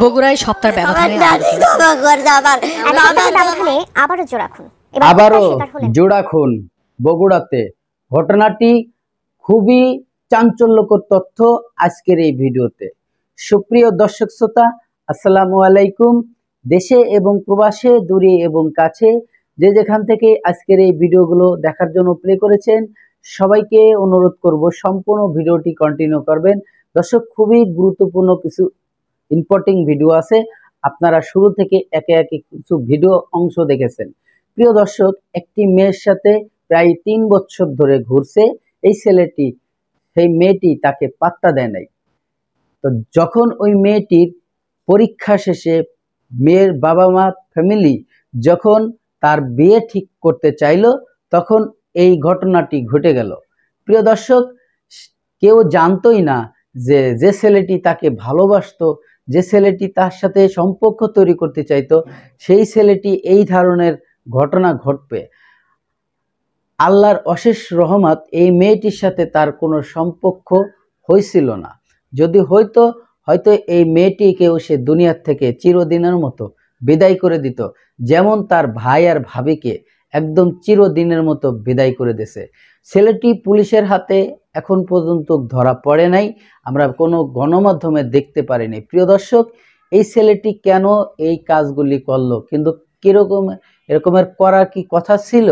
বগুড়ায় সপ্তাহের ব্যবধানে আবারও জোড়া খুন বগুড়াতে। ঘটনাটি খুবই চাঞ্চল্যকর তথ্য আজকের এই ভিডিওতে। সুপ্রিয় দর্শক শ্রোতা, আসসালামু আলাইকুম। দেশে এবং প্রবাসে, দূরে এবং কাছে, যে যেখান থেকে আজকের এই ভিডিওগুলো দেখার জন্য প্লে করেছেন, সবাইকে অনুরোধ করব সম্পূর্ণ ভিডিওটি কন্টিনিউ করবেন। দর্শক, খুবই গুরুত্বপূর্ণ কিছু ইম্পর্টেন্ট ভিডিও আছে, আপনারা শুরু থেকে একে একে কিছু ভিডিও অংশ দেখেছেন। প্রিয় দর্শক, একটি মেয়ের সাথে প্রায় 3 বছর ধরে ঘুরছে এই ছেলেটি। সেই মেয়েটি তাকে পাত্তা দেয় নাই। তো যখন ওই মেয়েটির পরীক্ষা শেষে মেয়ের বাবা মা ফ্যামিলি যখন তার বিয়ে ঠিক করতে চাইল, তখন এই ঘটনাটি ঘটে গেল। প্রিয় দর্শক, কেউ জানতই না যে ছেলেটি তাকে ভালোবাসতো, যে ছেলেটি তার সাথে সম্পর্ক তৈরি করতে চাইতো, সেই ছেলেটি এই ধরনের ঘটনা ঘটবে। আল্লাহর অশেষ রহমত, এই মেয়েটির সাথে তার কোনো সম্পর্ক হয়েছিল না। যদি হয়তো এই মেয়েটিকেও সে দুনিয়ার থেকে চিরদিনের মতো বিদায় করে দিত, যেমন তার ভাই আর ভাবিকে একদম চিরদিনের মতো বিদায় করে দিয়েছে। ছেলেটি পুলিশের হাতে এখন পর্যন্ত ধরা পড়ে নাই, আমরা কোনো গণমাধ্যমে দেখতে পারিনি। প্রিয় দর্শক, এই ছেলেটি কেন এই কাজগুলি করলো, কিন্তু এরকমের করার কি কথা ছিল,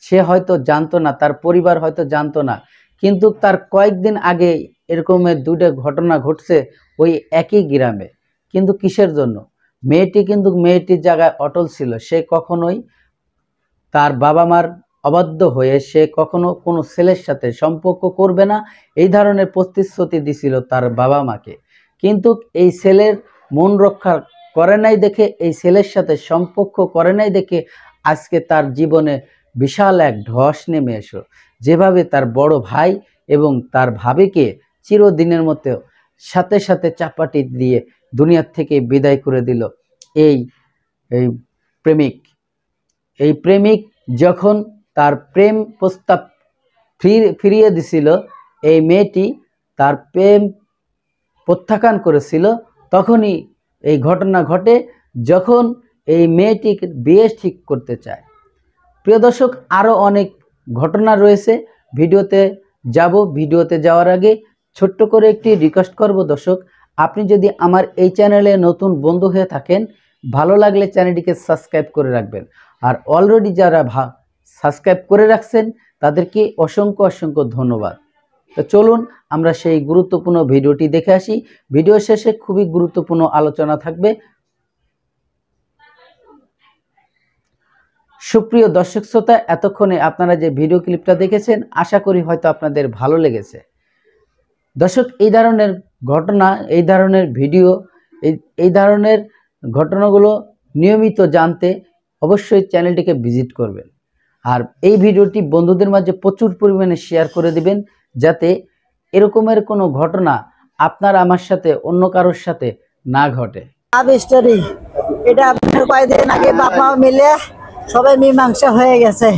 সে হয়তো জানতো না, তার পরিবার হয়তো জানতো না। কিন্তু তার কয়েকদিন আগে এরকমের 2টা ঘটনা ঘটছে ওই একই গ্রামে। কিন্তু কিসের জন্য? মেয়েটির জায়গায় অটল ছিল। সে কখনোই তার বাবা মার অবাধ্য হয়ে সে কখনো কোনো ছেলের সাথে সম্পর্ক করবে না, এই ধরনের প্রতিশ্রুতি দিছিল তার বাবা মাকে। কিন্তু এই ছেলের মন রক্ষা করে নাই দেখে, এই ছেলের সাথে সম্পর্ক করে নাই দেখে আজকে তার জীবনে বিশাল এক ধস নেমে এসো। যেভাবে তার বড় ভাই এবং তার ভাবিকে চিরদিনের মতো সাথে সাথে চাপাটি দিয়ে দুনিয়ার থেকে বিদায় করে দিল এই প্রেমিক যখন তার প্রেম প্রস্তাব ফিরিয়ে দিছিল, এই মেয়েটি তার প্রেম প্রত্যাখ্যান করেছিল, তখনই এই ঘটনা ঘটে, যখন এই মেয়েটি বিয়ে ঠিক করতে চায়। প্রিয় দর্শক, আরও অনেক ঘটনা রয়েছে, ভিডিওতে যাওয়ার আগে ছোট্ট করে একটি রিকোয়েস্ট করব। দর্শক, আপনি যদি আমার এই চ্যানেলে নতুন বন্ধু হয়ে থাকেন, ভালো লাগলে চ্যানেলটিকে সাবস্ক্রাইব করে রাখবেন। আর অলরেডি যারা সাবস্ক্রাইব করে রাখছেন তাদেরকে অসংখ্য ধন্যবাদ। তো চলুন আমরা সেই গুরুত্বপূর্ণ ভিডিওটি দেখে আসি। ভিডিও শেষে খুবই গুরুত্বপূর্ণ আলোচনা থাকবে। সুপ্রিয় দর্শক শ্রোতা, এতক্ষণে আপনারা যে ভিডিও ক্লিপটা দেখেছেন, আশা করি হয়তো আপনাদের ভালো লেগেছে। দর্শক, এই ধরনের ঘটনা, এই ধরনের ভিডিও, এই ধরনের ঘটনাগুলো নিয়মিত জানতে অবশ্যই চ্যানেলটিকে ভিজিট করবেন। আর এই ভিডিওটি বন্ধুদের মাঝে প্রচুর পরিমাণে শেয়ার করে দিবেন, যাতে এরকমের কোনো ঘটনা আপনার আমার সাথে অন্য কারোর সাথে না ঘটে। এটা কয়েকদিন আগে বাপ মা মিলে সবাই মীমাংসা হয়ে গেছে।